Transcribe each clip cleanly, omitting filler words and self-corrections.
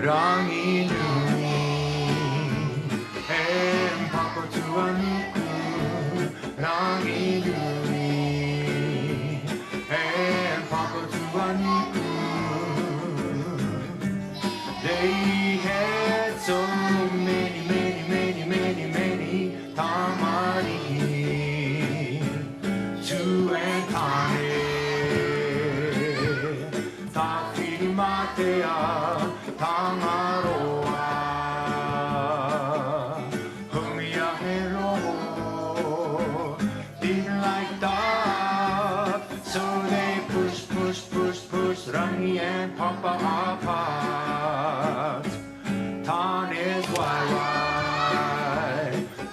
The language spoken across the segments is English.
rangi nui em papa tuanku rangi nui em papa tuanku. They had so many tamari tu and tane tafiri matea tangaroa humia hero didn't like that, so they push Rangi and Papa apart. Tan is why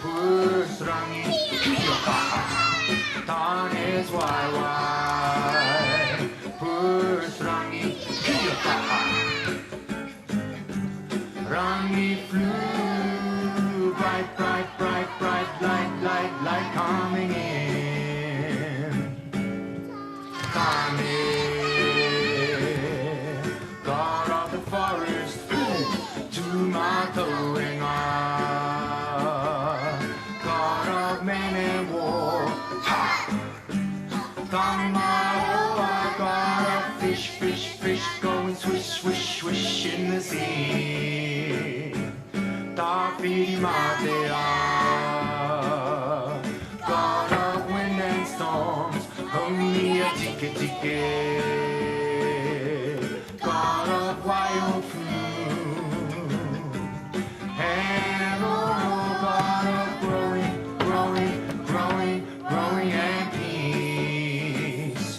push Rangi Kiyoka. Tan is why push Rangi Kiyoka. Rangi flew bright light coming in. Tane God of the forest to my towing God of man and war, ha! Tangmaroa, God of fish going swish in the sea. Tafiri Matea, God of wind and storms, only a tike. God of wild food, and God of growing and peace.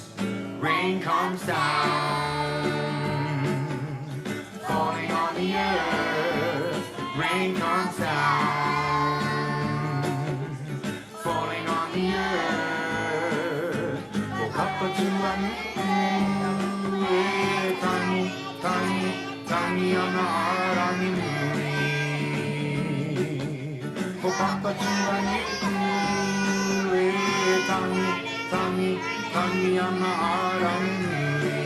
Rain comes down, falling on the earth. Rain comes down, falling on the earth. Woke up to Tangi rangi nui Ko papa tuani Tangi rangi nui